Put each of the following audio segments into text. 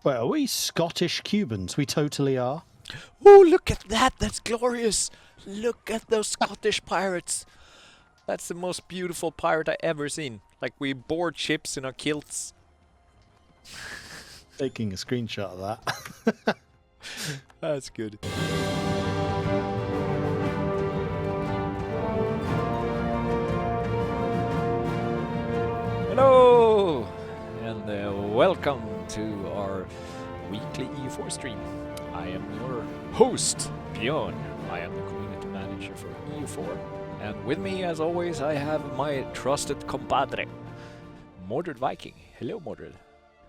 Wait, are we Scottish Cubans? We totally are. Oh, look at that! That's glorious! Look at those Scottish pirates! That's the most beautiful pirate I ever seen. Like, we board ships in our kilts. Taking a screenshot of that. That's good. Hello! And welcome to our weekly EU4 stream. I am your host, Bjorn. I am the community manager for EU4. And with me, as always, I have my trusted compadre, MordredViking. Hello, Mordred.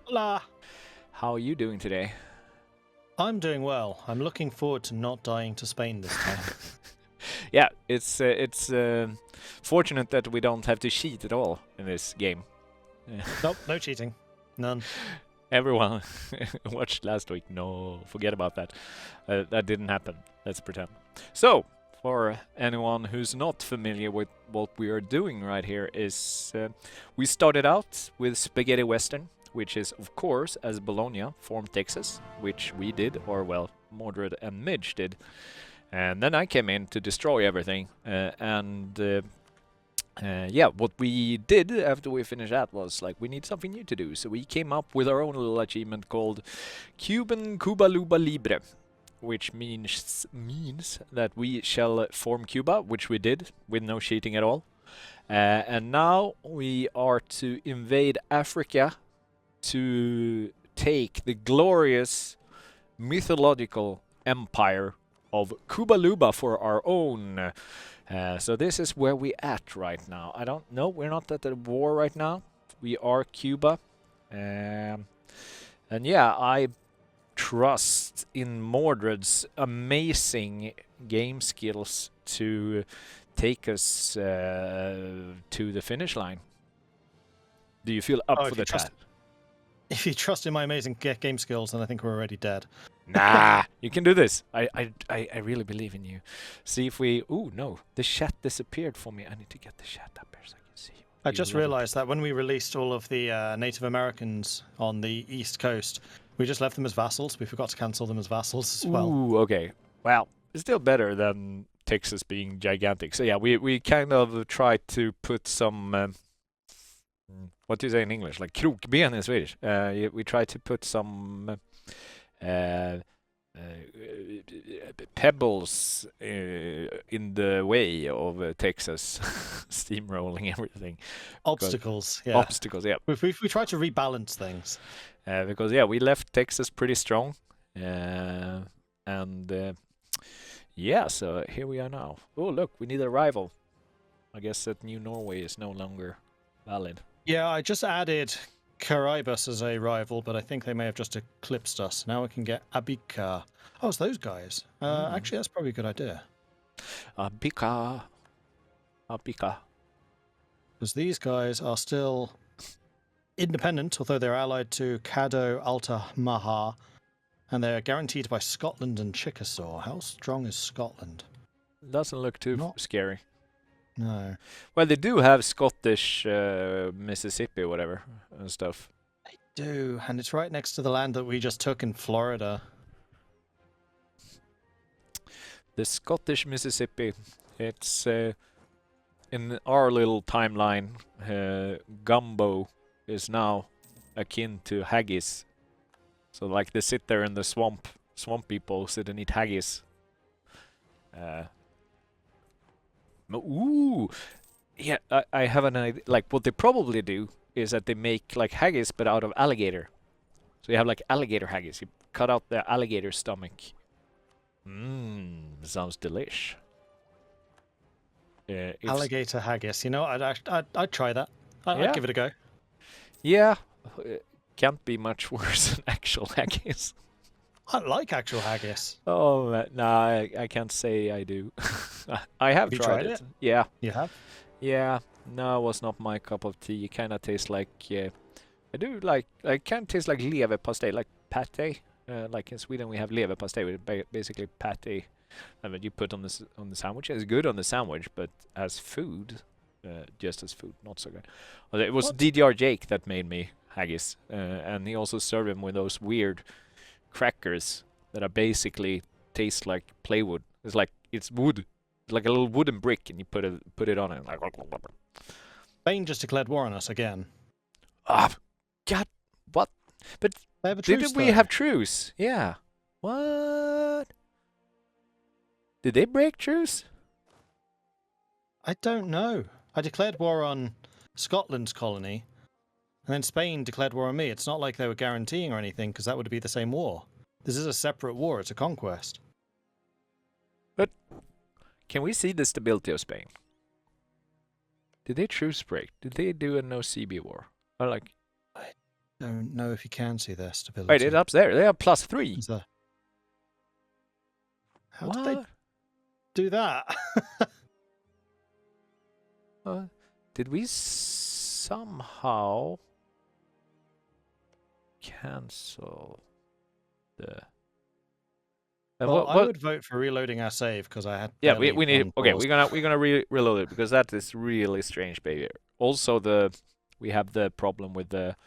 Hola! How are you doing today? I'm doing well. I'm looking forward to not dying to Spain this time. Yeah, it's fortunate that we don't have to cheat at all in this game. Nope, no cheating. None. Everyone watched last week. No, forget about that. That didn't happen. Let's pretend. So, for anyone who's not familiar with what we are doing right here is we started out with Spaghetti Western, which is, of course, as Bologna formed Texas, which we did, or well, Mordred and Midge did. And then I came in to destroy everything. Yeah, what we did after we finished that was, like, we need something new to do. So we came up with our own little achievement called Cuban, Kuba, Luba, Libre, which means that we shall form Cuba, which we did with no cheating at all. And now we are to invade Africa to take the glorious mythological empire of Cuba Luba for our own. So this is where we at right now. I don't know. We're not at the war right now. We are Cuba. And yeah, I trust in Mordred's amazing game skills to take us to the finish line. Do you feel up for the chat? If you trust in my amazing game skills, then I think we're already dead. Nah, you can do this. I really believe in you. See if we... Ooh, no. The chat disappeared for me. I need to get the chat up here so I can see you. I just realized that when we released all of the Native Americans on the East Coast, we just left them as vassals. We forgot to cancel them as vassals as well. Ooh, okay. Well, it's still better than Texas being gigantic. So yeah, we kind of tried to put some... what do you say in English? Like krokben in Swedish. We tried to put some... pebbles in the way of Texas steamrolling everything. Obstacles, yeah. Obstacles, yeah. We try to rebalance things. Because, yeah, we left Texas pretty strong. Yeah, so here we are now. Oh, look, we need a rival. I guess that New Norway is no longer valid. Yeah, I just added Caribus as a rival, but I think they may have just eclipsed us. Now we can get Abika. Oh, it's those guys. Actually, that's probably a good idea. Abika. Because these guys are still independent, although they're allied to Caddo Alta Maha, and they're guaranteed by Scotland and Chickasaw. How strong is Scotland? Doesn't look too scary. No. Well, they do have Scottish Mississippi, whatever, and stuff. They do, and it's right next to the land that we just took in Florida. The Scottish Mississippi. It's in our little timeline. Gumbo is now akin to haggis. So, like, they sit there in the swamp. Swamp people sit and eat haggis. Ooh, yeah, I have an idea. Like, what they probably do is that they make, like, haggis, but out of alligator. So you have, like, alligator haggis. You cut out the alligator stomach. Sounds delish. Alligator haggis. You know, I'd try that. I'd give it a go. Yeah, can't be much worse than actual haggis. I like actual haggis. Oh, no, I can't say I do. I have tried it. Yeah. You have? Yeah. No, it was not my cup of tea. It kind of tastes like... I do like... It kind of tastes like leverpastej, like pate. Like in Sweden we have leverpastej, which basically pate. I mean, you put on the sandwich. It's good on the sandwich, but as food, just as food, not so good. It was DDR Jake that made me haggis, and he also served him with those weird crackers that are basically taste like plywood. It's wood, it's like a little wooden brick, and you put it on it. Like, Spain just declared war on us again. ah, God, what? But They have a truce, didn't we though. have truce? Yeah. What? Did they break truce? I don't know. I declared war on Scotland's colony, and then Spain declared war on me. It's not like they were guaranteeing or anything, because that would be the same war. This is a separate war. It's a conquest. But can we see the stability of Spain? Did they truce break? Did they do a no CB war? Or like? Don't know if you can see their stability. Wait, it's up there. They have +3. Is there... How What? did they do that? Did we somehow cancel the? Well, I would vote for reloading our save because I had. Yeah, we need. one Okay, pause. we're gonna reload it because that is really strange behavior. Also, we have the problem with the.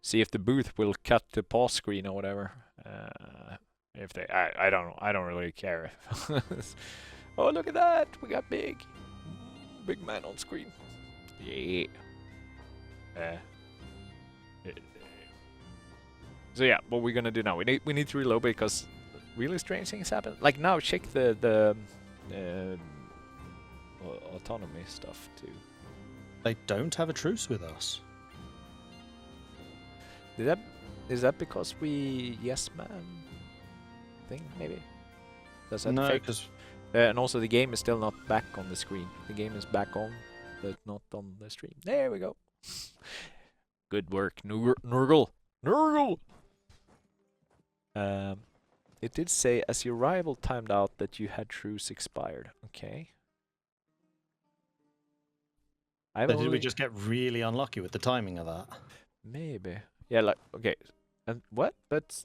See if the booth will cut the pause screen or whatever. If they, I don't know. I don't really care. Oh, look at that! We got big man on screen. Yeah. So yeah, what we're gonna do now? We need to reload because really strange things happen. Like now, check the autonomy stuff too. They don't have a truce with us. Is that because we yes man thing maybe? Does that No, affect? because And also the game is still not back on the screen. The game is back on, but not on the stream. There we go. Good work, Nurgle. It did say as your rival timed out that you had truce expired. Okay. did we just get really unlucky with the timing of that? Maybe. Yeah, like, okay. And what? But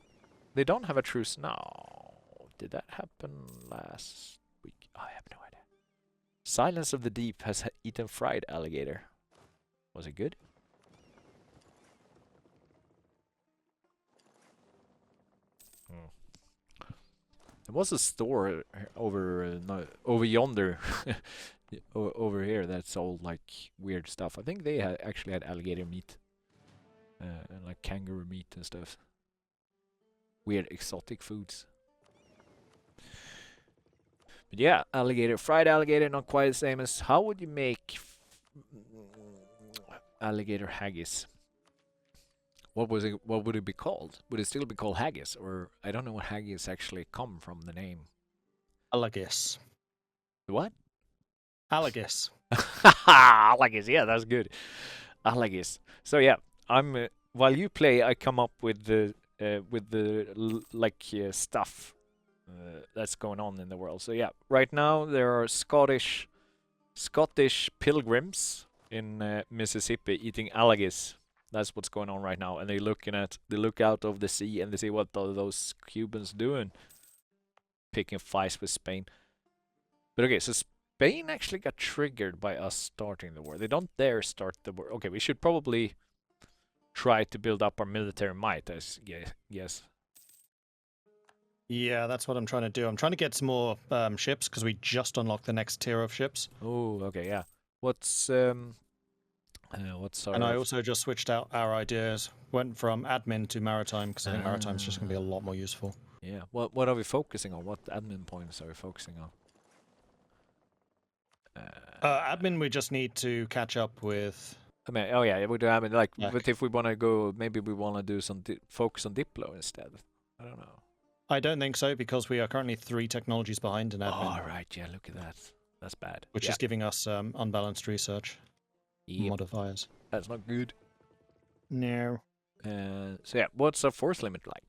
they don't have a truce now. Did that happen last week? I have no idea. Silence of the Deep has eaten fried alligator. Was it good? There was a store over over yonder, over here that sold like weird stuff. I think they actually had alligator meat. And like kangaroo meat and stuff. Weird exotic foods. But yeah, fried alligator, not quite the same as. How would you make alligator haggis? What would it be called? Would it still be called haggis, or I don't know what haggis actually come from the name. Alagis. What? Alagis. Alagis, yeah, that's good. Alagis. So yeah, I'm while you play, I come up with the stuff that's going on in the world. So yeah, right now there are Scottish pilgrims in Mississippi eating alligators. That's what's going on right now, and they look out of the sea and they see what are those Cubans doing, picking fights with Spain. But okay, so Spain actually got triggered by us starting the war. They don't dare start the war. Okay, we should probably try to build up our military might. Yes. Yeah, that's what I'm trying to do. I'm trying to get some more ships because we just unlocked the next tier of ships. Oh, okay, yeah. What's our... And I also just switched out our ideas. Went from admin to maritime because I think maritime's just going to be a lot more useful. Yeah. What are we focusing on? What admin points are we focusing on? Admin, we just need to catch up with. I mean, oh yeah, we do admin. Like, Back. but if we want to go, maybe we want to do some focus on Diplo instead. I don't know. I don't think so because we are currently 3 technologies behind in admin. Oh right, yeah. Look at that. That's bad. Which is giving us unbalanced research modifiers. That's not good. No. So yeah, what's our force limit like?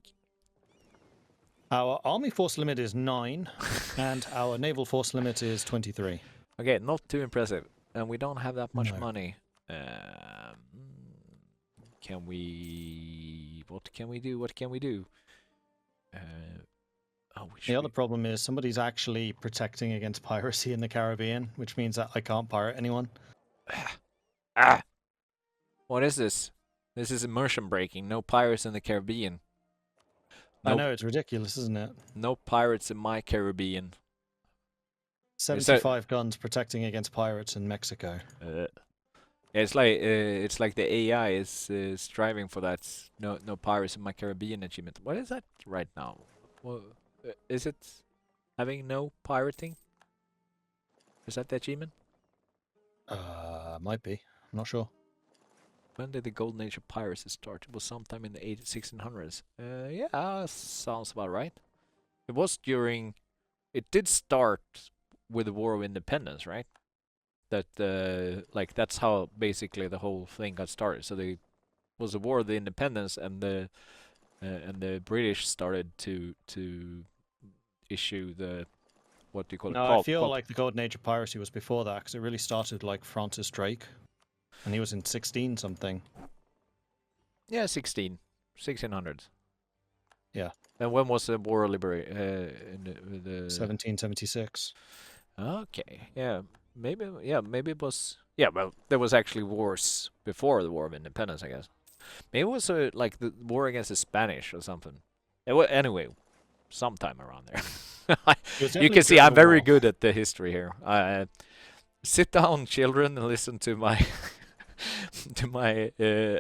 Our army force limit is 9, and our naval force limit is 23. Okay, not too impressive, and we don't have that much No. money. Can we? What can we do? What can we do? The other problem is somebody's actually protecting against piracy in the Caribbean, which means that I can't pirate anyone. What is this? This is immersion breaking. No pirates in the Caribbean. I know, it's ridiculous, isn't it? No pirates in my Caribbean. 75 guns protecting against pirates in Mexico. It's like the AI is striving for that. No pirates in my Caribbean achievement. What is that right now? Well, is it having no pirating? Is that the achievement? Might be. I'm not sure. When did the golden age of piracy start? It was sometime in the 1600s. Yeah, sounds about right. It was during. It did start with the War of Independence, right? That like that's how basically the whole thing got started. So there was the War of the Independence, and the British started to issue the what do you call it? No, I feel like the golden age of piracy was before that, because it really started like Francis Drake, and he was in 16 something. Yeah, 1600s. Yeah. And when was the War of Libre? In the 1776. Okay, yeah. Maybe it was. Yeah, well, there was actually wars before the War of Independence, I guess. Maybe it was like the war against the Spanish or something. Anyway, sometime around there. You can see I'm very good at the history here. Sit down, children, and listen to my to my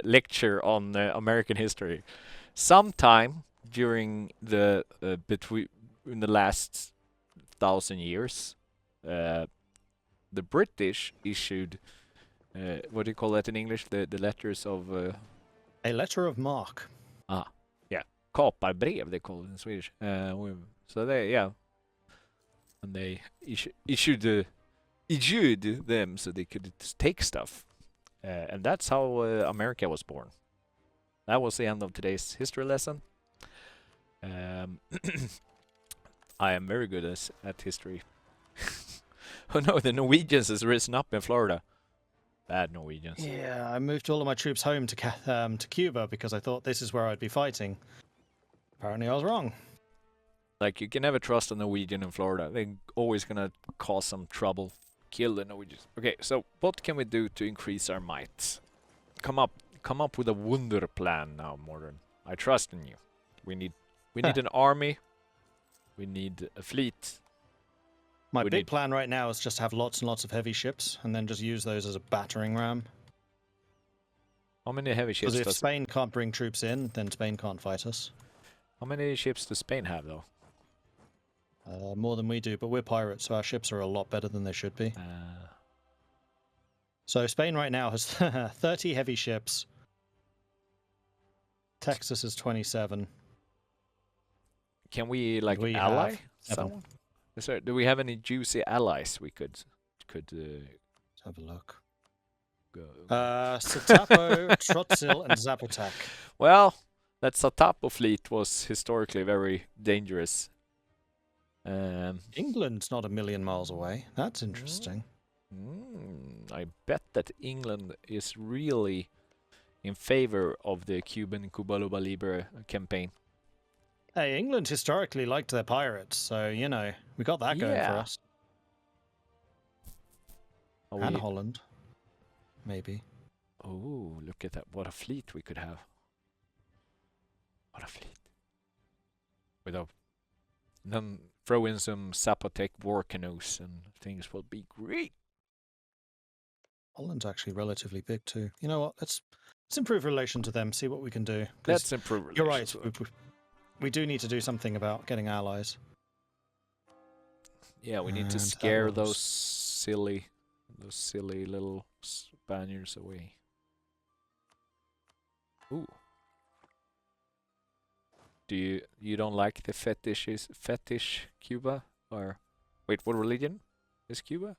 lecture on American history. Sometime during the in the last 1,000 years. The British issued, what do you call that in English? The letters of... A letter of marque. Ah, yeah. Kaparbrev, they call it in Swedish. So they, yeah. And they issued them so they could take stuff. And that's how America was born. That was the end of today's history lesson. I am very good at history. Oh no, the Norwegians has risen up in Florida. Bad Norwegians. Yeah, I moved all of my troops home to Cuba because I thought this is where I'd be fighting. Apparently I was wrong. Like, you can never trust a Norwegian in Florida. They're always gonna cause some trouble. Kill the Norwegians. Okay, so what can we do to increase our might? Come up with a wonder plan now, Mordred. I trust in you. We need an army. We need a fleet. My big plan right now is just to have lots and lots of heavy ships, and then just use those as a battering ram. How many heavy ships? Because if Spain can't bring troops in, then Spain can't fight us. How many ships does Spain have, though? More than we do, but we're pirates, so our ships are a lot better than they should be. So Spain right now has 30 heavy ships. Texas is 27. Can we ally someone? Do we have any juicy allies we could Let's have a look. Go. Satapo, Trotsil, and Zapotak. Well, that Satapo fleet was historically very dangerous. England's not a million miles away. That's interesting. I bet that England is really in favor of the Cuban Cuba Luba Libre campaign. Hey, England historically liked their pirates, so, you know, we got that going for us. And Holland. Maybe. Oh, look at that. What a fleet we could have. What a fleet. Then throw in some Zapotec war canoes and things will be great. Holland's actually relatively big too. You know what? Let's improve relation to them, see what we can do. Let's improve relations. You're right. We do need to do something about getting allies. Yeah, we need to scare those silly little Spaniards away. Ooh. You don't like the fetish Cuba? Or wait, what religion is Cuba?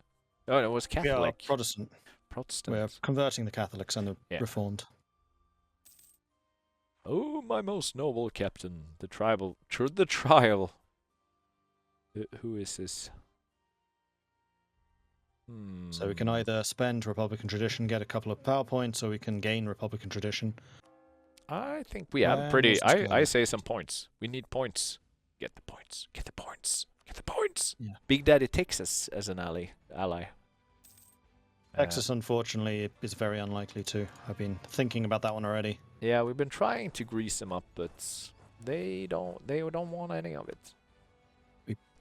Oh, it was Catholic. We are Protestant. Protestant. We are converting the Catholics and the Reformed. Oh, my most noble captain, the trial. Who is this? So we can either spend Republican tradition, get a couple of power points, or we can gain Republican tradition. I think we have pretty... I say some points. We need points. Get the points. Get the points. Get the points. Yeah. Big Daddy Texas as an ally. Texas, unfortunately, is very unlikely to. I've been thinking about that one already. Yeah, we've been trying to grease them up, but they don't want any of it.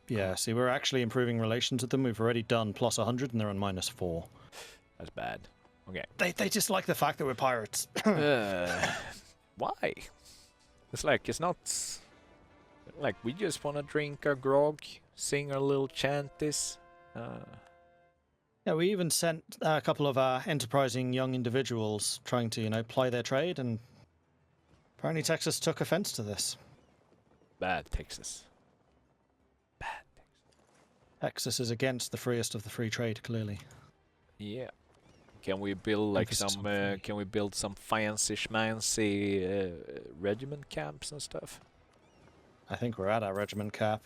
Yeah, see, we're actually improving relations with them. We've already done plus 100 and they're on -4. That's bad. Okay. They just like the fact that we're pirates. Why? It's like, it's not... Like, we just want to drink our grog, sing our little chanties. Yeah, we even sent a couple of enterprising young individuals trying to, ply their trade, and apparently Texas took offense to this. Bad Texas. Bad Texas. Texas is against the freest of the free trade, clearly. Yeah. Can we build like some? Can we build some fancy schmancy regiment camps and stuff? I think we're at our regiment cap.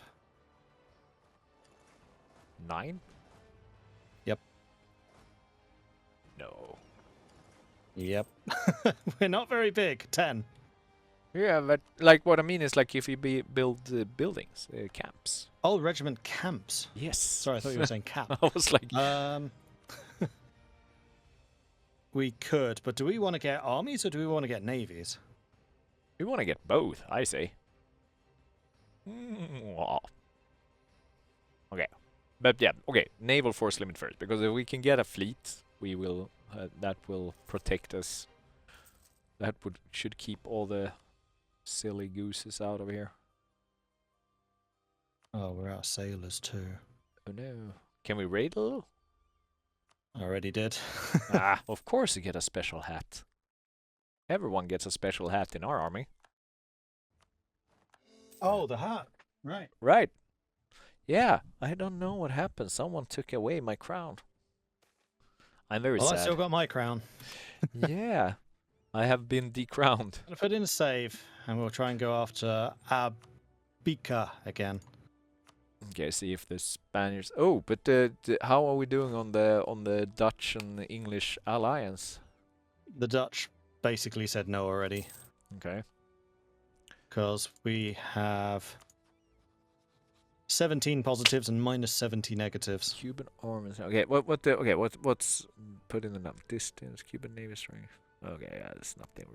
9? Yep. No. Yep. We're not very big. 10. Yeah, but like what I mean is like if you build buildings, camps. Oh, regiment camps. Yes. Sorry, I thought you were saying cap. I was like, we could, but do we want to get armies or do we want to get navies? we want to get both. I say. Wow. Okay, but yeah, okay. Naval force limit first, because if we can get a fleet, we will. That will protect us. That should keep all the silly gooses out of here. Oh, we're out of sailors too. Oh no! Can we raid a little? I already did. Of course you get a special hat. Everyone gets a special hat in our army. Oh, the hat. Right. Right. Yeah, I don't know what happened. Someone took away my crown. I'm very Well, sad. I still got my crown. Yeah, I have been decrowned. I'm gonna put in a save, and we'll try and go after Abika again. Okay, see if the Spaniards. Oh, but how are we doing on the Dutch and English alliance? The Dutch basically said no already, Okay. because we have 17 positives and -70 negatives. Cuban armies. Okay, what's put in the map? Distance, Cuban navy strength. Okay, yeah, there's nothing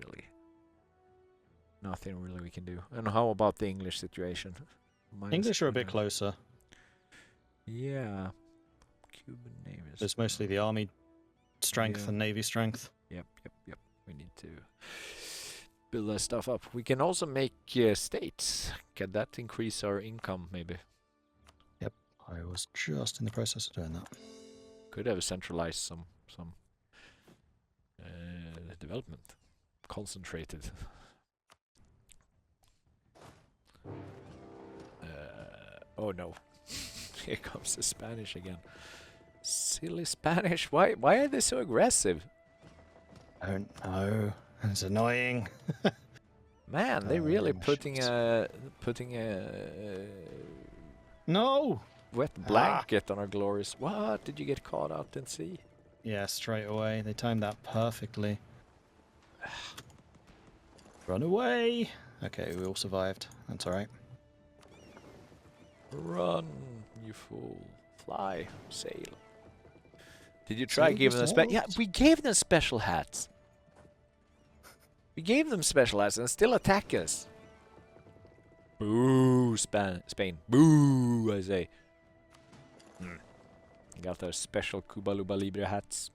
really we can do. And how about the English situation? English are a bit closer. Yeah. Cuban navy. It's mostly the army strength and navy strength. Yep. We need to build that stuff up. We can also make states. Can that increase our income, maybe? Yep, I was just in the process of doing that. Could have centralized some development. Concentrated. Oh no. Here comes the Spanish again. Silly Spanish. Why are they so aggressive? I don't know. It's annoying. Man, they really putting a No! wet blanket on our glories. What? Did you get caught out in sea? Yeah, straight away. They timed that perfectly. Run away! Okay, we all survived. That's alright. Run, you fool. Fly. Sail. Did you try giving them special? Yeah, we gave them special hats. We gave them special hats and still attack us. Boo, Spain. Boo, I say. Got their special Cuba Luba Libre hats.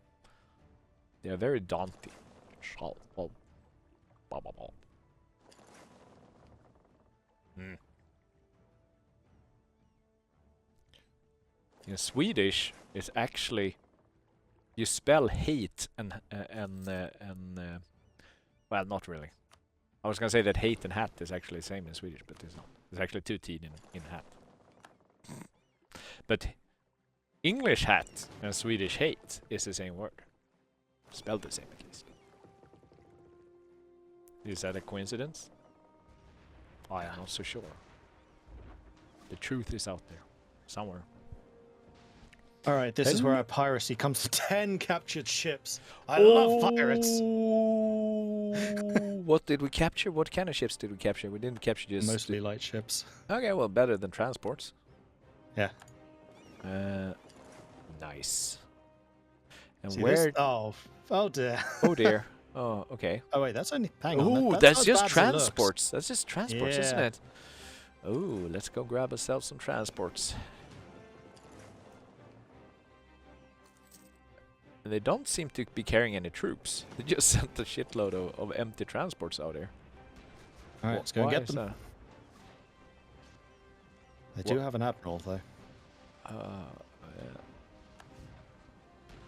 They are very daunting. In Swedish, it's actually you spell hate and well, not really. I was gonna say that hate and hat is actually the same in Swedish, but it's not. There's actually 2 T in hat. But English hat and Swedish hate is the same word. Spelled the same, at least. Is that a coincidence? I am not so sure. The truth is out there, somewhere. Alright, this is where our piracy comes to 10 captured ships. I love pirates! What did we capture? What kind of ships did we capture? We didn't capture just... Mostly light ships. Okay, well, better than transports. Yeah. Nice. And See where? this? Oh dear. Oh dear. Oh, okay. Oh wait, that's only. Hang on. Ooh, That's that's not as just bad as it looks. transports. That's just transports, isn't Yeah. it? Oh, let's go grab ourselves some transports. And they don't seem to be carrying any troops. They just sent a shitload of empty transports out here. All right, let's go and Why get is them. that? They do have an admiral though. Yeah.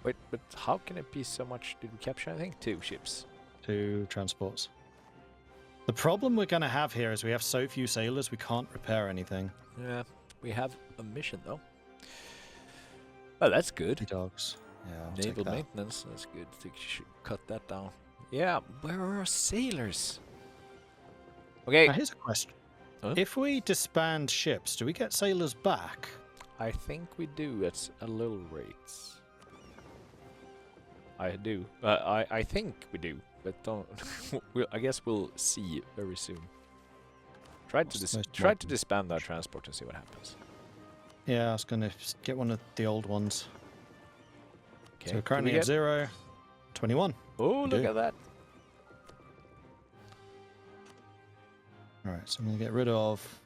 Wait, but how can it be so much? Did we capture? I think 2 ships. 2 transports. The problem we're going to have here is we have so few sailors, we can't repair anything. Yeah, we have a mission though. Oh, that's good. Dogs. Yeah, I'll take Naval that. maintenance. That's good. Think you should cut that down. Yeah, where are our sailors? Okay. Now here's a question. Huh? If we disband ships, do we get sailors back? I think we do at a little rates. I do. I think we do, but don't. I guess we'll see very soon. Try to disband that transport and see what happens. Yeah, I was going to get one of the old ones. Okay. So we're currently at 0, 21. Oh, We look do. at that! All right, so I'm going to get rid of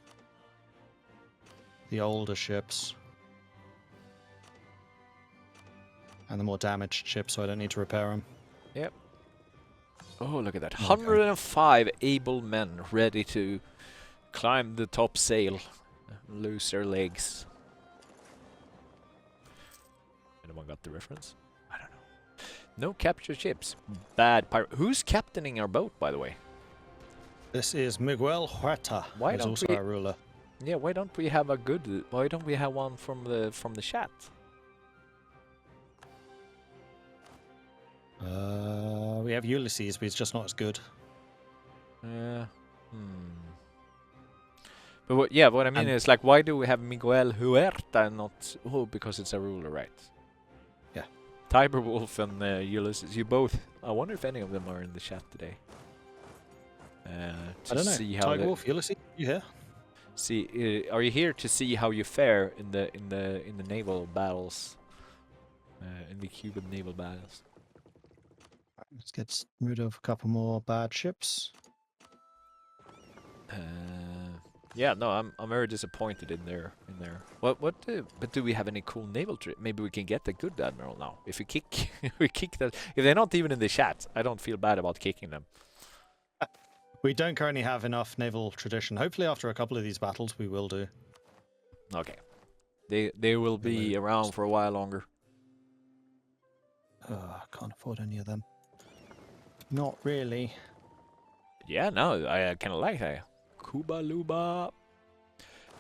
the older ships. And the more damaged ships, so I don't need to repair them. Yep. Oh, look at that! Okay. 105 able men ready to climb the top sail, lose their legs. Anyone got the reference? I don't know. No captured ships. Bad pirate. Who's captaining our boat, by the way? This is Miguel Huerta, Why who's don't also we- our ruler. Yeah, why don't we have a good? Why don't we have one from the chat? We have Ulysses, but he's just not as good. But what? Yeah, what I mean And- is like, why do we have Miguel Huerta and not? Oh, because it's a ruler, right? Yeah. Tiber Wolf and Ulysses, you both. I wonder if any of them are in the chat today. To I don't know. see how Tiger Wolf, Ulysses, you here? see. Are you here to see how you fare in the naval battles? In the Cuban naval battles. Let's get rid of a couple more bad ships. Yeah, no, I'm very disappointed in there. But do we have any cool naval trip? Maybe we can get a good admiral now. If we kick, we kick that. If they're not even in the chat, I don't feel bad about kicking them. We don't currently have enough naval tradition. Hopefully, after a couple of these battles, we will do. Okay, they will be around for a while longer. I can't afford any of them. Not really. Yeah, no, I kind of like that. Kuba Luba.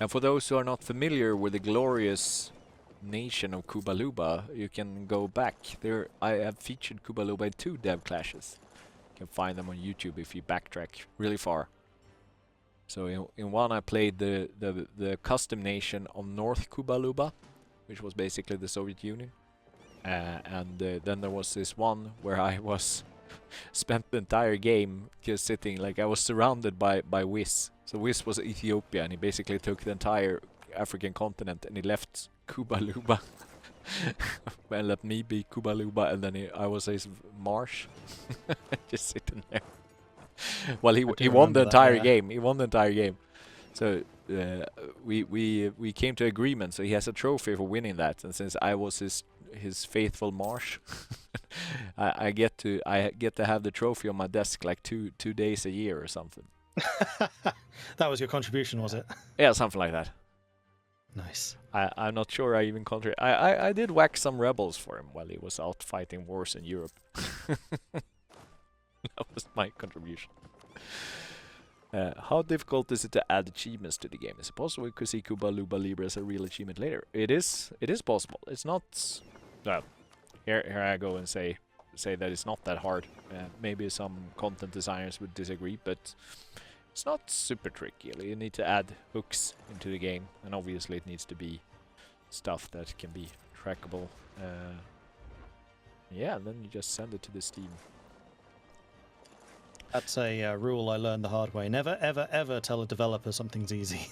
And for those who are not familiar with the glorious nation of Kuba Luba, you can go back. There, I have featured Kuba Luba in 2 dev clashes. You can find them on YouTube if you backtrack really far. So in one I played the custom nation of North Kuba Luba, which was basically the Soviet Union. And then there was this one where I was spent the entire game just sitting, like I was surrounded by Wiz. So Wiz was Ethiopia, and he basically took the entire African continent and he left Kuba Luba. Well, let me be Kuba Luba, and then I was his marsh, just sitting there. Well, he won the entire game. He won the entire game. So we came to agreement. So he has a trophy for winning that, and since I was his faithful marsh, I get to have the trophy on my desk like two days a year or something. That was your contribution, was it? Yeah, something like that. Nice. I'm not sure I even I did whack some rebels for him while he was out fighting wars in Europe. That was my contribution. How difficult is it to add achievements to the game? Is it possible we could see Kuba, Luba, Libre as a real achievement later? It is possible. It's not. Well, here I go and say that it's not that hard. Maybe some content designers would disagree, but it's not super tricky. You need to add hooks into the game, and obviously it needs to be stuff that can be trackable. Yeah, and then you just send it to the Steam. That's a rule I learned the hard way. Never, ever, ever tell a developer something's easy.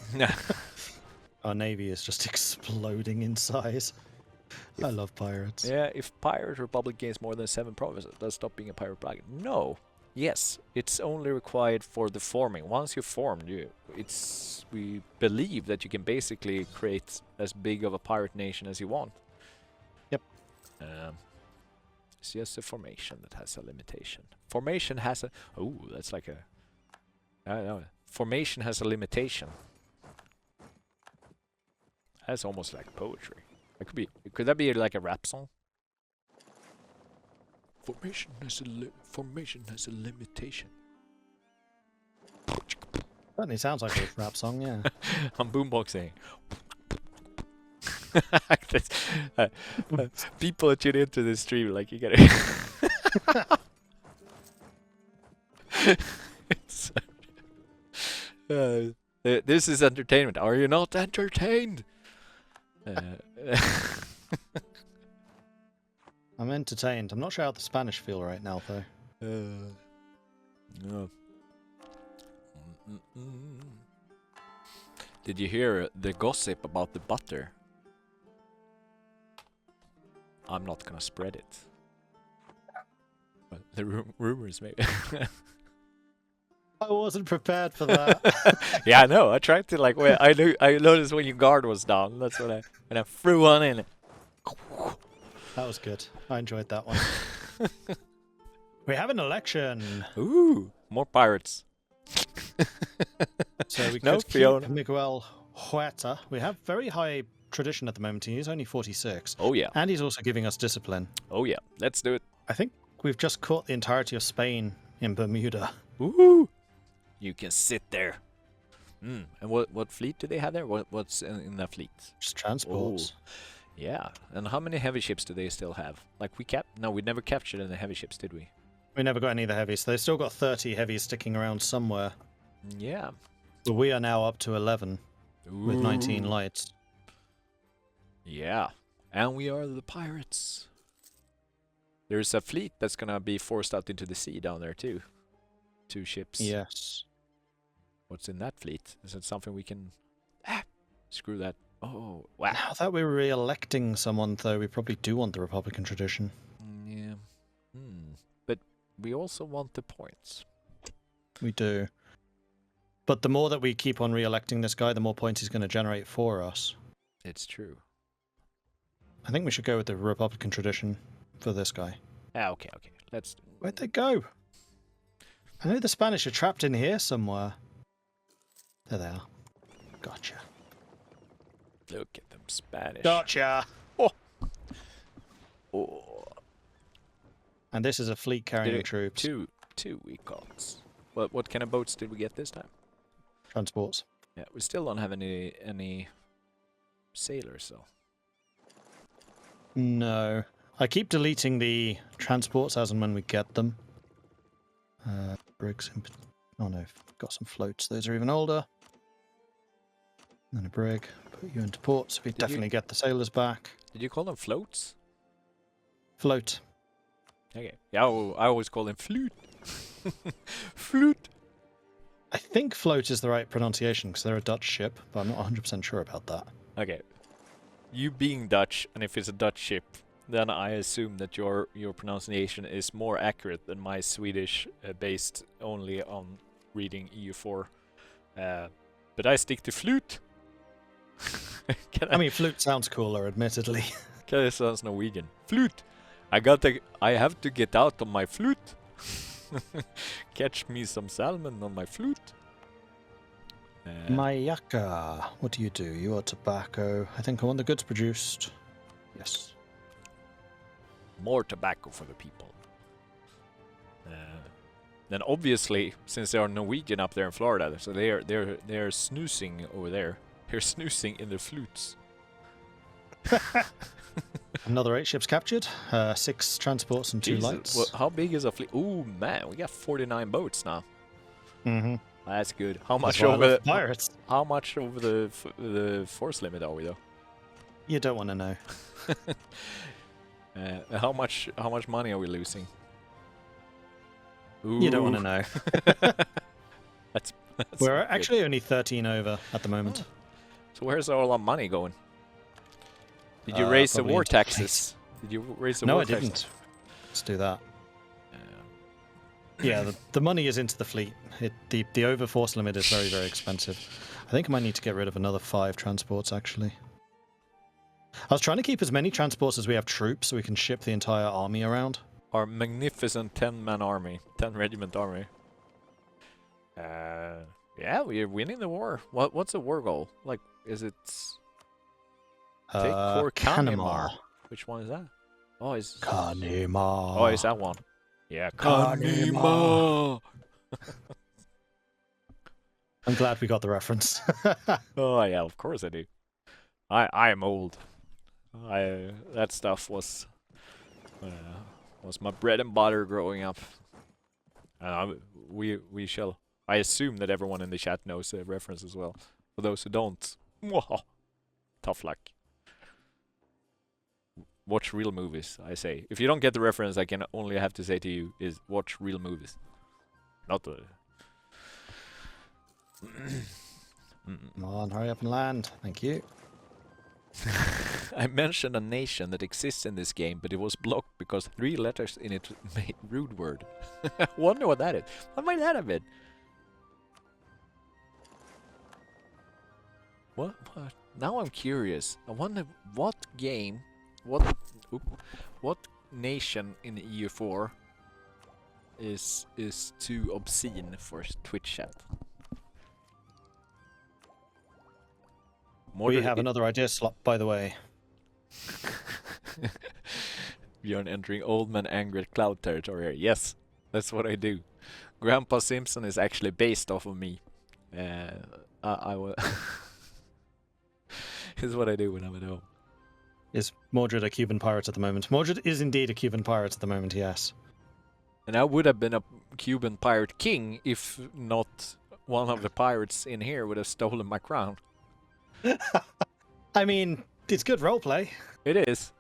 Our navy is just exploding in size. I love pirates. Yeah, if Pirate Republic gains more than 7 provinces, does stop being a pirate plugin? No. Yes, it's only required for the forming. Once you formed, we believe that you can basically create as big of a pirate nation as you want. Yep. It's just a formation that has a limitation. Formation has a... Oh, that's like a... I don't know. Formation has a limitation. That's almost like poetry. It could be. Could that be like a rap song? Formation has a limitation. Certainly sounds like a rap song, yeah. I'm boomboxing. People tune into this stream like you gotta. This is entertainment. Are you not entertained? I'm entertained. I'm not sure how the Spanish feel right now, though. No. Did you hear the gossip about the butter? I'm not gonna spread it. But the rumors, maybe. I wasn't prepared for that. Yeah, I know. I tried to like. Wait, I noticed when your guard was down. That's when I threw one in. That was good. I enjoyed that one. We have an election. Ooh, more pirates. So we No, could Fiona. keep Miguel Huerta. We have very high tradition at the moment. He's only 46. Oh yeah. And he's also giving us discipline. Oh yeah. Let's do it. I think we've just caught the entirety of Spain in Bermuda. Ooh. You can sit there. And what fleet do they have there? What's in that fleet? Just transports. Oh. Yeah. And how many heavy ships do they still have? Like we never captured any heavy ships, did we? We never got any of the heavies. So they've still got 30 heavies sticking around somewhere. Yeah. But we are now up to 11 with 19 Ooh. lights. Yeah. And we are the pirates. There's a fleet that's gonna be forced out into the sea down there too. 2 ships. Yes. What's in that fleet? Is it something we can... screw that. Oh, wow. Now that we're re-electing someone, though, we probably do want the Republican tradition. Yeah. But we also want the points. We do. But the more that we keep on re-electing this guy, the more points he's going to generate for us. It's true. I think we should go with the Republican tradition for this guy. Okay. Let's... Where'd they go? I know the Spanish are trapped in here somewhere. There they are. Gotcha. Look at them Spanish. Gotcha! Oh. And this is a fleet carrying troops. Two we got. What kind of boats did we get this time? Transports. Yeah, we still don't have any sailors though. No. I keep deleting the transports as and when we get them. Brigs. Oh no, got some floats. Those are even older. And then a brig. Put you into port, so we definitely get the sailors back. Did you call them floats? Float. Okay. Yeah, I always call them flute. Flute. I think float is the right pronunciation because they're a Dutch ship, but I'm not 100% sure about that. Okay. You being Dutch, and if it's a Dutch ship, then I assume that your pronunciation is more accurate than my Swedish, based only on reading EU4. But I stick to flute. I mean, flute sounds cooler, admittedly. Okay, it sounds Norwegian. Flute. I have to get out on my flute. Catch me some salmon on my flute. Mayaka. What do? You are tobacco. I think I want the goods produced. Yes. More tobacco for the people. Then obviously, since they are Norwegian up there in Florida, so they're snoozing over there. They're snoozing in their flutes. Another 8 ships captured. 6 transports and 2 Jesus, lights. how big is a fleet? Ooh, man, we got 49 boats now. Mm-hmm. That's good. How much That's why I over love pirates? How much over the force limit are we though? You don't want to know. How much money are we losing? Ooh. You don't want to know. that's We're good. actually only 13 over at the moment. So where's all our money going? Did you raise the probably war into taxes? Did you raise the No, war I taxes? didn't. Let's do that. Yeah, the money is into the fleet. The overforce limit is very, very expensive. I think I might need to get rid of another 5 transports, actually. I was trying to keep as many transports as we have troops so we can ship the entire army around. Our magnificent 10-man army, 10-regiment army. Yeah, we're winning the war. What's the war goal? Like, is it take Kanimar? Kanimar. Which one is that? Oh, it's Kanimar. Oh, is that one? Yeah, Kanimar. I'm glad we got the reference. Oh yeah, of course I do. I am old. That stuff was my bread and butter growing up. We shall. I assume that everyone in the chat knows the reference as well. For those who don't, tough luck. Watch real movies, I say. If you don't get the reference, I can only have to say to you is watch real movies. Not the... Come on, hurry up and land. Thank you. I mentioned a nation that exists in this game, but it was blocked because 3 letters in it made rude word. I wonder what that is. What might that have been? What? Now I'm curious. I wonder what game... What nation in EU4 is too obscene for Twitch chat? We have another idea slot, by the way. Bjorn entering old man angry at cloud territory here. Yes, that's what I do. Grandpa Simpson is actually based off of me. I will. This is what I do when I'm at home. Is Mordred a Cuban pirate at the moment? Mordred is indeed a Cuban pirate at the moment, yes. And I would have been a Cuban pirate king if not one of the pirates in here would have stolen my crown. I mean, it's good roleplay. It is.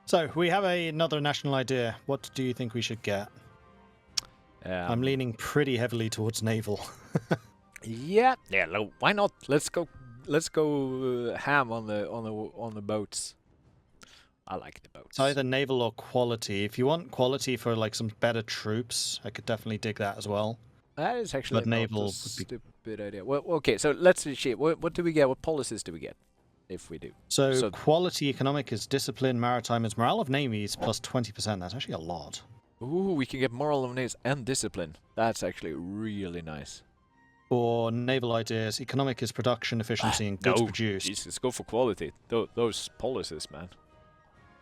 So, we have another national idea. What do you think we should get? I'm leaning pretty heavily towards naval. Yeah, why not? Let's go ham on the boats. I like the boats. It's either naval or quality. If you want quality for like some better troops, I could definitely dig that as well. That is actually But not naval a would be... stupid idea. Well, okay, so let's see. What do we get? What policies do we get if we do? So quality economic is discipline, maritime is morale of navies plus 20%. That's actually a lot. Ooh, we can get moral of navies and discipline. That's actually really nice. For naval ideas, economic is production, efficiency, and goods produced. Jesus, go for quality. Those policies, man.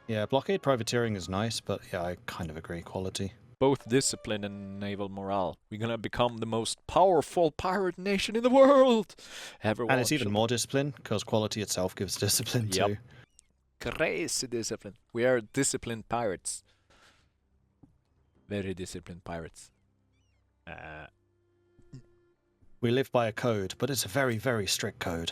Yeah, blockade privateering is nice, but yeah, I kind of agree. Quality. Both discipline and naval morale. We're gonna become the most powerful pirate nation in the world. And it's even more discipline, because quality itself gives discipline too. Crazy discipline. We are disciplined pirates. Very disciplined pirates. We live by a code, but it's a very, very strict code.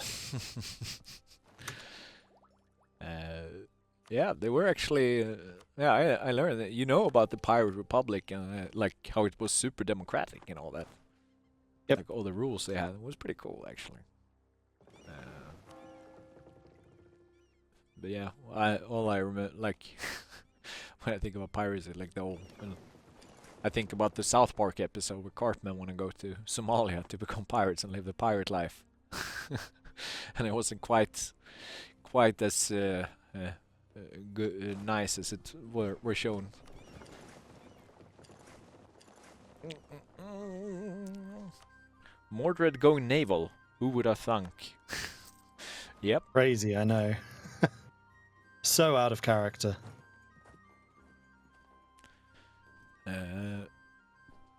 Yeah, they were actually... yeah, I learned that. You know about the Pirate Republic and like how it was super democratic and all that. Yep. Like all the rules they had. It was pretty cool, actually. But yeah, all I remember, like, when I think about pirates, it's like the old... I think about the South Park episode where Cartman want to go to Somalia to become pirates and live the pirate life. And it wasn't quite as good, nice as it were shown. Mordred going naval. Who would have thunk? Yep. Crazy, I know. So out of character.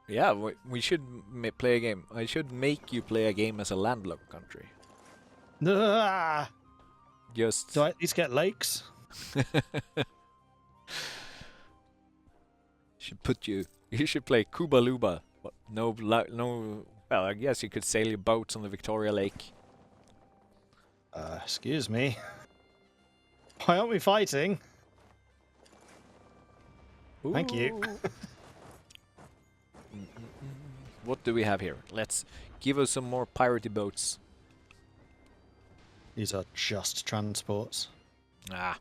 Yeah, we should play a game. I should make you play a game as a landlocked country. Ah! Just... Do I at least get lakes? You should play Kuba Luba. No, well, I guess you could sail your boats on the Victoria Lake. Excuse me. Why aren't we fighting? Ooh. Thank you. What do we have here? Let's give us some more piratey boats. These are just transports. Ah.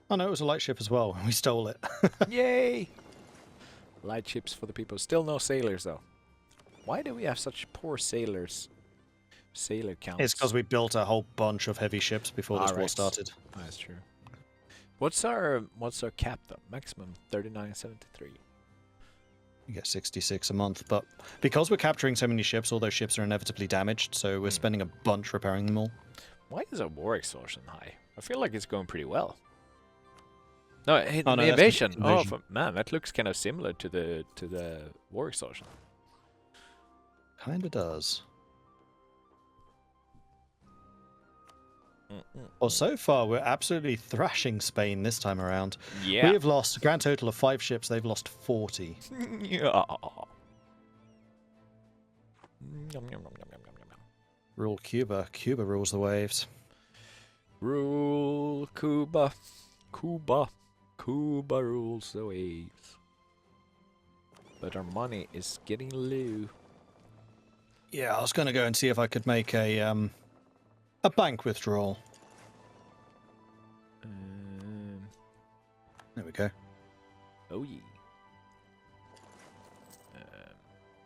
Oh no, it was a light ship as well. We stole it. Yay! Light ships for the people. Still no sailors though. Why do we have such poor sailors? Sailor counts. It's because we built a whole bunch of heavy ships before this war started. That's true. What's our cap though? Maximum 39.73. You get 66 a month, but because we're capturing so many ships, all those ships are inevitably damaged, so we're spending a bunch repairing them all. Why is our war exhaustion high? I feel like it's going pretty well. No, no, invasion. Oh man, that looks kind of similar to the war exhaustion. Kinda does. Well, so far we're absolutely thrashing Spain this time around. Yeah. We have lost a grand total of 5 ships. They've lost 40. Yeah. Rule Cuba. Cuba rules the waves. Rule Cuba. Cuba. Cuba rules the waves. But our money is getting low. Yeah, I was going to go and see if I could make a bank withdrawal. There we go. Oh yeah.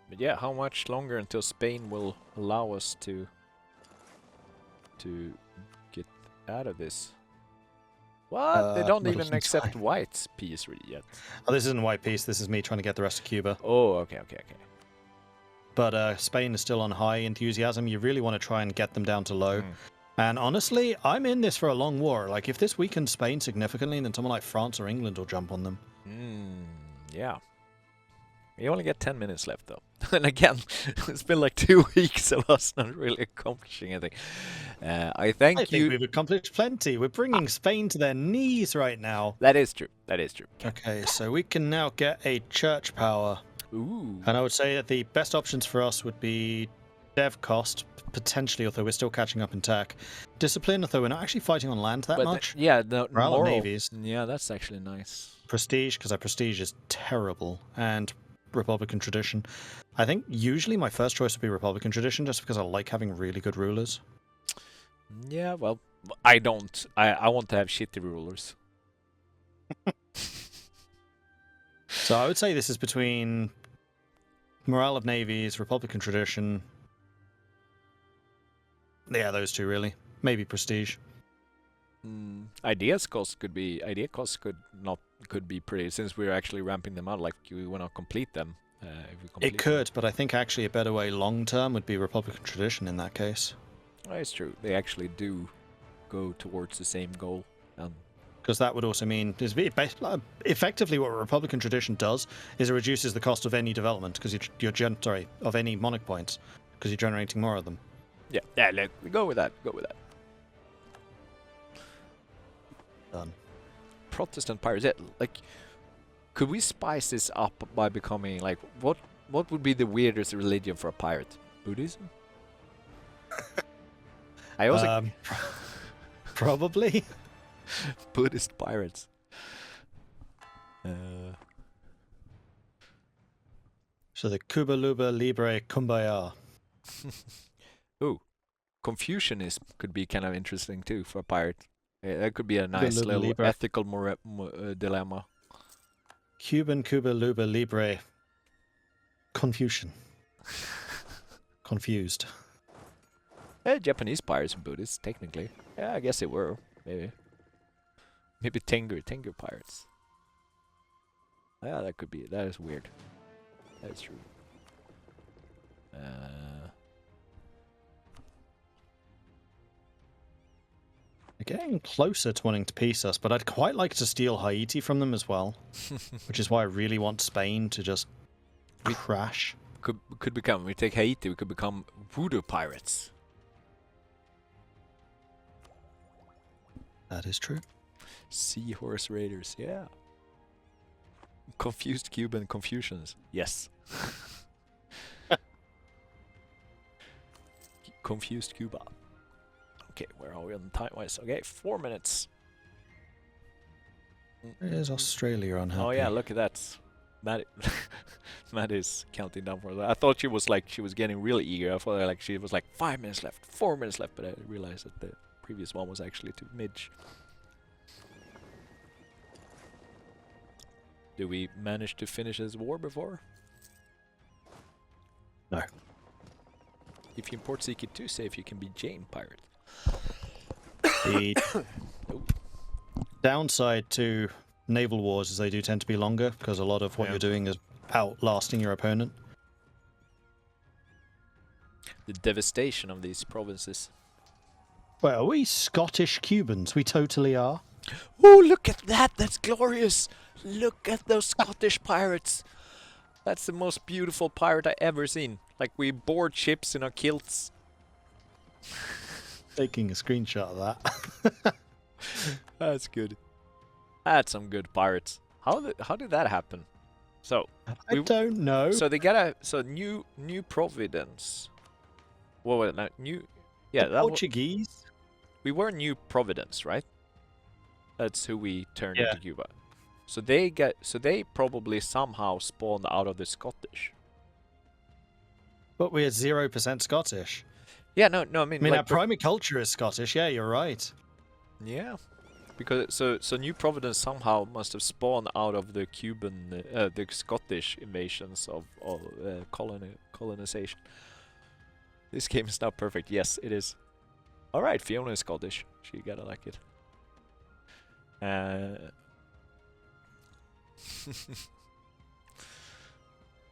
But yeah, how much longer until Spain will allow us to get out of this? What? They don't even accept white peace yet. Oh, this isn't white peace. This is me trying to get the rest of Cuba. Oh, okay. But Spain is still on high enthusiasm. You really want to try and get them down to low. And honestly, I'm in this for a long war. Like, if this weakens Spain significantly, then someone like France or England will jump on them. Yeah. We only get 10 minutes left, though. And again, it's been like 2 weeks of us not really accomplishing anything. I think we've accomplished plenty. We're bringing Spain to their knees right now. That is true. Okay, so we can now get a church power. Ooh. And I would say that the best options for us would be dev cost, potentially, although we're still catching up in tech. Discipline, although we're not actually fighting on land that much. Moral navies. Yeah, that's actually nice. Prestige, because our prestige is terrible. And Republican tradition. I think usually my first choice would be Republican tradition, just because I like having really good rulers. Yeah, well, I don't. I want to have shitty rulers. So I would say this is between morale of navies, Republican tradition. Yeah, those two really. Maybe prestige. Idea costs could be pretty, since we're actually ramping them out. Like, we want to complete them. If we complete it could, but I think actually a better way long term would be Republican tradition in that case. It's true. They actually do go towards the same goal. Because that would also mean, effectively what Republican tradition does is it reduces the cost of any development, because of any monarch points, because you're generating more of them. Yeah, go with that. Done. Protestant pirates. Yeah, like, could we spice this up by becoming like what would be the weirdest religion for a pirate? Buddhism? I also probably Buddhist pirates. So the Kuba, Luba, Libre, Kumbaya. Ooh, Confucianism could be kind of interesting too for a pirate. That could be a nice little ethical dilemma. Cuban, Kuba, Luba, Libre, Confucian. Confused. Japanese pirates are Buddhists, technically. Yeah, I guess they were. Maybe Tengu pirates. Yeah, that could be. That is weird. That is true. They're getting closer to wanting to peace us, but I'd quite like to steal Haiti from them as well. Which is why I really want Spain to just crash. Could become. We take Haiti. We could become voodoo pirates. That is true. Seahorse Raiders, yeah. Confused Cuban Confucians, yes. Confused Cuba. Okay, where are we on time-wise? Okay, 4 minutes. There's Australia unhappy. Oh yeah, look at that. Maddie's counting down for that. I thought she was getting really eager. I thought like she was like 5 minutes left, 4 minutes left, but I realized that the previous one was actually to Midge. Do we manage to finish this war before? No. If you import Seek It too safe, you can be Jane Pirate. The downside to naval wars is they do tend to be longer because a lot of what you're doing is outlasting your opponent. The devastation of these provinces. Well, are we Scottish Cubans? We totally are. Oh, look at that! That's glorious! Look at those Scottish pirates! That's the most beautiful pirate I ever seen. Like, we board ships in our kilts. Taking a screenshot of that. That's good. That's some good pirates. How did that happen? So I don't know. So they got New Providence. What was it? Yeah, that Portuguese. We were New Providence, right? That's who we turned into Cuba. So they probably somehow spawned out of the Scottish. But we're 0% Scottish. Yeah, no, I mean like, our primary culture is Scottish. Yeah, you're right. Yeah, because so New Providence somehow must have spawned out of the Cuban, the Scottish invasions of colonization. This game is now perfect. Yes, it is. All right, Fiona is Scottish. She gotta like it.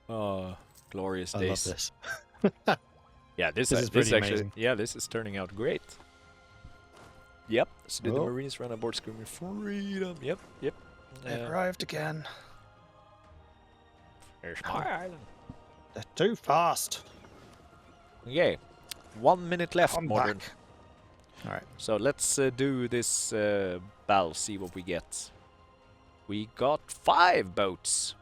Oh, glorious days. I love this. Yeah, this is pretty actually amazing. Yeah, this is turning out great. Yep. So did the Marines run aboard screaming freedom? Yep. They've arrived again. There's my island. They're too fast. Okay. 1 minute left, Come Modern. back. All right. So let's do this battle, see what we get. We got 5 boats.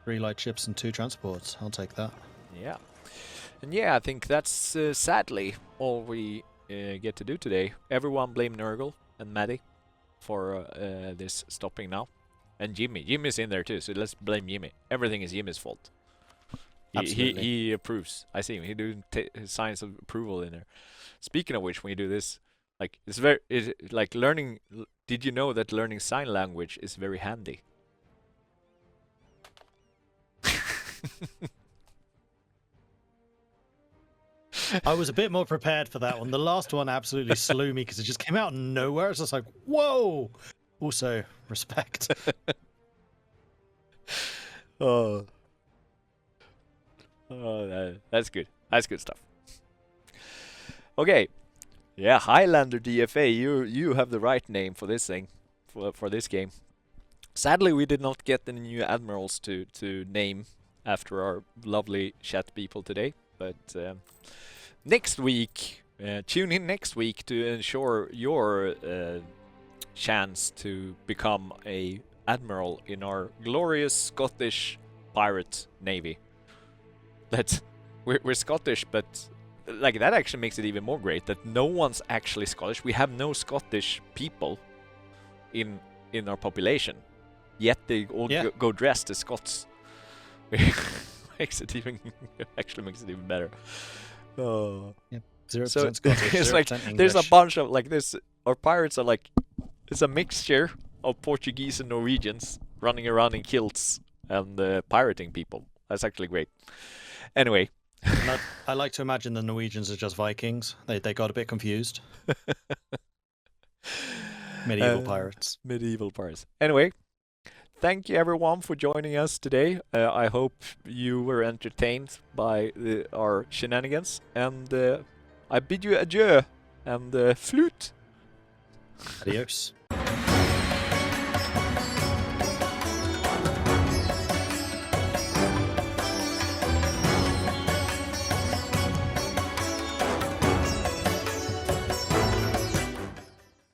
3 light ships and 2 transports. I'll take that. Yeah. And yeah, I think that's sadly all we get to do today. Everyone blame Nurgle and Maddie for this stopping now. And Jimmy. Jimmy's in there too, so let's blame Jimmy. Everything is Jimmy's fault. He approves. I see him. He doing signs of approval in there. Speaking of which, when you do this, like like learning. Did you know that learning sign language is very handy? I was a bit more prepared for that one. The last one absolutely slew me because it just came out of nowhere. It's just like, whoa! Also, respect. That's good. That's good stuff. Okay. Yeah, Highlander DFA, you have the right name for this thing, for this game. Sadly, we did not get any new admirals to name after our lovely chat people today, but next week, tune in next week to ensure your chance to become a admiral in our glorious Scottish pirate navy. We're Scottish, but like that actually makes it even more great that no one's actually Scottish. We have no Scottish people in our population, yet they all go dressed as Scots. Makes it even better. Oh. Yep. 0% So Scottish. it's 0% like English. there's a bunch of like this. Our pirates are like it's a mixture of Portuguese and Norwegians running around in kilts and pirating people. That's actually great. Anyway. I like to imagine the Norwegians are just Vikings. They got a bit confused. Medieval pirates. Medieval pirates. Anyway, thank you everyone for joining us today. I hope you were entertained by our shenanigans. And I bid you adieu and flute. Adios.